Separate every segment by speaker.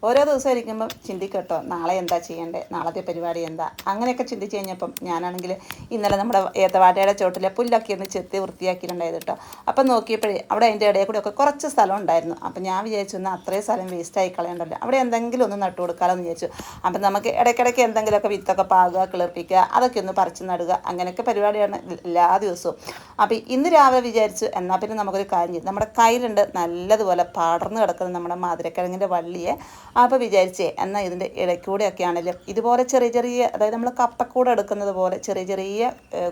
Speaker 1: ഓരോ ദിവസം ഇരിക്കുമ്പം ചിന്തിക്കട്ടോ നാളെ എന്താ ചെയ്യേണ്ടത്, നാളത്തെ പരിപാടി എന്താ, അങ്ങനെയൊക്കെ ചിന്തിച്ച് കഴിഞ്ഞപ്പം ഞാനാണെങ്കിൽ ഇന്നലെ നമ്മുടെ ഏത്തവാഴയുടെ ചോട്ടിലെ പുല്ലൊക്കെ ഒന്ന് ചെത്തി വൃത്തിയാക്കിയിട്ടുണ്ടായത് കേട്ടോ. അപ്പം നോക്കിയപ്പോഴേ അവിടെ അതിൻ്റെ ഇടയിൽ കൂടെ ഒക്കെ കുറച്ച് സ്ഥലം ഉണ്ടായിരുന്നു. അപ്പം ഞാൻ വിചാരിച്ചു എന്നാൽ അത്രയും സ്ഥലം വേസ്റ്റായി കളയണ്ടല്ലോ, അവിടെ എന്തെങ്കിലും ഒന്ന് നട്ടു കൊടുക്കാമെന്ന് വിചാരിച്ചു. അപ്പം നമുക്ക് ഇടയ്ക്കിടയ്ക്ക് എന്തെങ്കിലുമൊക്കെ വിത്തൊക്കെ പാകുക, കിളിർപ്പിക്കുക, അതൊക്കെ ഒന്ന് പറിച്ച് നടുക, അങ്ങനെയൊക്കെ പരിപാടിയാണ് എല്ലാ ദിവസവും. അപ്പം ഇന്ന് രാവിലെ വിചാരിച്ചു എന്നാൽ പിന്നെ നമുക്കൊരു കാര്യം ചെയ്യും, നമ്മുടെ കയ്യിലുണ്ട് നല്ലതുപോലെ പടർന്ന് കിടക്കുന്ന നമ്മുടെ മധുരക്കിഴങ്ങിൻ്റെ വള്ളിയെ. അപ്പോൾ വിചാരിച്ചേ എന്നാൽ ഇതിൻ്റെ ഇടയ്ക്കൂടെയൊക്കെ ആണെങ്കിലും ഇതുപോലെ ചെറിയ ചെറിയ, അതായത് നമ്മൾ കപ്പക്കൂട എടുക്കുന്നത് പോലെ ചെറിയ ചെറിയ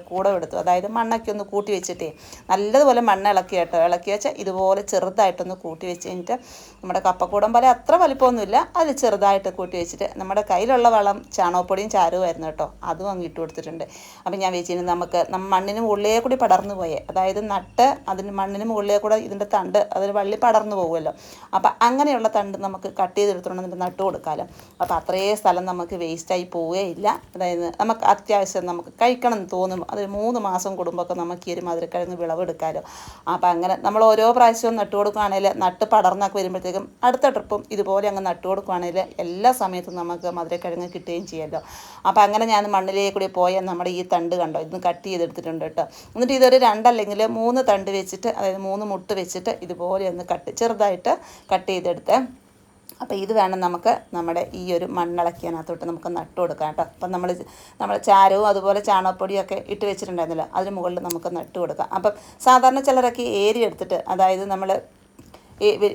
Speaker 1: കൂട എടുത്തു, അതായത് മണ്ണൊക്കെ ഒന്ന് കൂട്ടി വെച്ചിട്ടേ നല്ലതുപോലെ മണ്ണ് ഇളക്കി കേട്ടോ, ഇളക്കി വെച്ചാൽ ഇതുപോലെ ചെറുതായിട്ടൊന്ന് കൂട്ടി വെച്ച് കഴിഞ്ഞിട്ട് നമ്മുടെ കപ്പക്കൂടം പോലെ അത്ര വലിപ്പമൊന്നുമില്ല, അതിൽ ചെറുതായിട്ട് കൂട്ടി വെച്ചിട്ട് നമ്മുടെ കയ്യിലുള്ള വളം ചാണകപ്പൊടിയും ചാരവുമായിരുന്നു കേട്ടോ, അതും അങ്ങ് ഇട്ട് കൊടുത്തിട്ടുണ്ട്. അപ്പം ഞാൻ വെച്ചിരുന്നു നമുക്ക് മണ്ണിന് മുകളിലേ കൂടി പടർന്നു പോയേ, അതായത് നട്ട് അതിന് മണ്ണിന് മുകളിലേ കൂടെ ഇതിൻ്റെ തണ്ട് അതിൽ വള്ളി പടർന്നു പോകുമല്ലോ, അപ്പം അങ്ങനെയുള്ള തണ്ട് നമുക്ക് കട്ട് ചെയ്തെടുത്തോണ്ട് എന്നിട്ട് നട്ടു കൊടുക്കാമല്ലോ. അപ്പോൾ അത്രയും സ്ഥലം നമുക്ക് വേസ്റ്റായി പോവുകയില്ല. അതായത് നമുക്ക് അത്യാവശ്യം നമുക്ക് കഴിക്കണം എന്ന് തോന്നും, അത് 3 മാസം കൂടുമ്പോഴൊക്കെ നമുക്ക് ഈ ഒരു മധുരക്കിഴങ്ങ് വിളവെടുക്കാമല്ലോ. അപ്പോൾ അങ്ങനെ നമ്മൾ ഓരോ പ്രാവശ്യവും നട്ടു കൊടുക്കുകയാണെങ്കിൽ നട്ട് പടർന്നൊക്കെ വരുമ്പോഴത്തേക്കും അടുത്ത ട്രിപ്പും ഇതുപോലെ അങ്ങ് നട്ടു കൊടുക്കുകയാണെങ്കിൽ എല്ലാ സമയത്തും നമുക്ക് മധുരക്കിഴങ്ങ് കിട്ടുകയും ചെയ്യുമല്ലോ. അപ്പോൾ അങ്ങനെ ഞാൻ മണ്ണിലേക്ക് കൂടി പോയാൽ നമ്മുടെ ഈ തണ്ട് കണ്ടോ, ഇതൊന്ന് കട്ട് ചെയ്തെടുത്തിട്ടുണ്ട് കേട്ടോ. എന്നിട്ട് ഇതൊരു 2 അല്ലെങ്കിൽ 3 തണ്ട് വെച്ചിട്ട്, അതായത് 3 മുട്ട് വെച്ചിട്ട് ഇതുപോലെ ഒന്ന് ചെറുതായിട്ട് കട്ട് ചെയ്തെടുത്ത്. അപ്പോൾ ഇത് വേണം നമുക്ക് നമ്മുടെ ഈ ഒരു മണ്ണിളക്കിയതിനകത്തോട്ട് നമുക്ക് നട്ടു കൊടുക്കാം കേട്ടോ. അപ്പം നമ്മൾ ചാരവും അതുപോലെ ചാണകപ്പൊടിയൊക്കെ ഇട്ട് വെച്ചിട്ടുണ്ടായിരുന്നല്ലോ, അതിന് മുകളിൽ നമുക്ക് നട്ടു കൊടുക്കാം. അപ്പം സാധാരണ ചിലരൊക്കെ ഏരി എടുത്തിട്ട്, അതായത് നമ്മൾ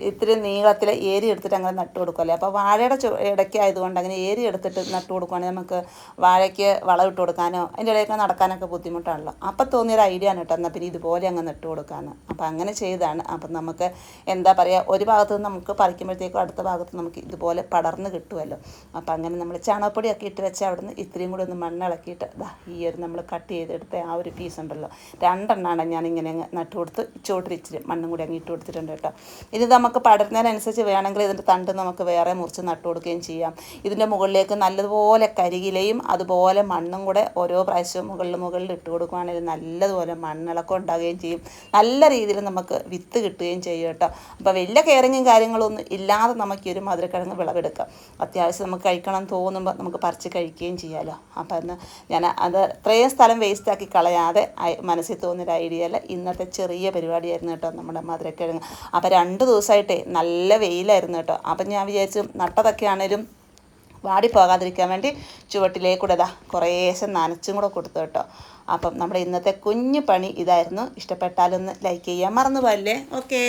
Speaker 1: ഇത്തിരി നീളത്തിൽ ഏരി എടുത്തിട്ട് അങ്ങനെ നട്ടു കൊടുക്കുമല്ലേ. അപ്പോൾ വാഴയുടെ ഇടയ്ക്ക് ആയതുകൊണ്ട് അങ്ങനെ ഏരി എടുത്തിട്ട് നട്ടു കൊടുക്കുകയാണെങ്കിൽ നമുക്ക് വാഴയ്ക്ക് വളം ഇട്ട് കൊടുക്കാനോ അതിൻ്റെ ഇടയ്ക്ക് നടക്കാനൊക്കെ ബുദ്ധിമുട്ടാണല്ലോ. അപ്പം തോന്നിയൊരു ഐഡിയ ആണ് കേട്ടോ, എന്നാൽ പിന്നെ ഇതുപോലെ അങ്ങ് നട്ടു കൊടുക്കാമെന്ന്. അപ്പോൾ അങ്ങനെ ചെയ്താണ്. അപ്പം നമുക്ക് എന്താ പറയുക, ഒരു ഭാഗത്ത് നിന്ന് നമുക്ക് പറിക്കുമ്പോഴത്തേക്കും അടുത്ത ഭാഗത്ത് നമുക്ക് ഇതുപോലെ പടർന്ന് കിട്ടുമല്ലോ. അപ്പോൾ അങ്ങനെ നമ്മൾ ചാണകപ്പൊടിയൊക്കെ ഇട്ട് വെച്ചാൽ അവിടെ നിന്ന് ഇത്രയും കൂടി ഒന്ന് മണ്ണിളക്കിയിട്ട് ഈ ഒരു നമ്മൾ കട്ട് ചെയ്തെടുത്ത ആ ഒരു പീസ് ഉണ്ടല്ലോ, 2 എണ്ണമാണ് ഞാനിങ്ങനെ അങ്ങ് നട്ടു കൊടുത്ത് ചോട്ടിൽ ഇച്ചിരി മണ്ണും കൂടി അങ്ങ് ഇട്ട് കൊടുത്തിട്ടുണ്ട് കേട്ടോ. ഇത് നമുക്ക് പടരുന്നതിനനുസരിച്ച് വേണമെങ്കിൽ ഇതിൻ്റെ തണ്ട് നമുക്ക് വേറെ മുറിച്ച് നട്ടു കൊടുക്കുകയും ചെയ്യാം. ഇതിൻ്റെ മുകളിലേക്ക് നല്ലതുപോലെ കരിയിലയും അതുപോലെ മണ്ണും കൂടെ ഓരോ പ്രാവശ്യവും മുകളിൽ ഇട്ട് കൊടുക്കുകയാണെങ്കിൽ നല്ലതുപോലെ മണ്ണിളക്കം ഉണ്ടാകുകയും ചെയ്യും, നല്ല രീതിയിൽ നമുക്ക് വിത്ത് കിട്ടുകയും ചെയ്യും കേട്ടോ. അപ്പോൾ വലിയ കെയറിങ്ങും കാര്യങ്ങളൊന്നും ഇല്ലാതെ നമുക്ക് ഈ ഒരു മധുരക്കിഴങ്ങ് വിളവെടുക്കാം. അത്യാവശ്യം നമുക്ക് കഴിക്കണം തോന്നുമ്പോൾ നമുക്ക് പറിച്ച് കഴിക്കുകയും ചെയ്യാമല്ലോ. അപ്പോൾ അന്ന് ഞാൻ അത് ഇത്രയും സ്ഥലം വേസ്റ്റാക്കി കളയാതെ മനസ്സിൽ തോന്നിയൊരു ഐഡിയയിൽ ഇന്നത്തെ ചെറിയ പരിപാടിയായിരുന്നു കേട്ടോ നമ്മുടെ മധുരക്കിഴങ്ങ്. അപ്പോൾ 2 ദിവസമായിട്ടേ നല്ല വെയിലായിരുന്നു കേട്ടോ. അപ്പം ഞാൻ വിചാരിച്ചു നട്ടതൊക്കെ ആണേലും വാടിപ്പോകാതിരിക്കാൻ വേണ്ടി ചുവട്ടിലേക്കൂടെ കുറേശ്ശെ നനച്ചും കൂടെ കൊടുത്തു കേട്ടോ. അപ്പം നമ്മുടെ ഇന്നത്തെ കുഞ്ഞു പണി ഇതായിരുന്നു. ഇഷ്ടപ്പെട്ടാലൊന്ന് ലൈക്ക് ചെയ്യാൻ മറന്നു പോകല്ലേ. ഓക്കേ.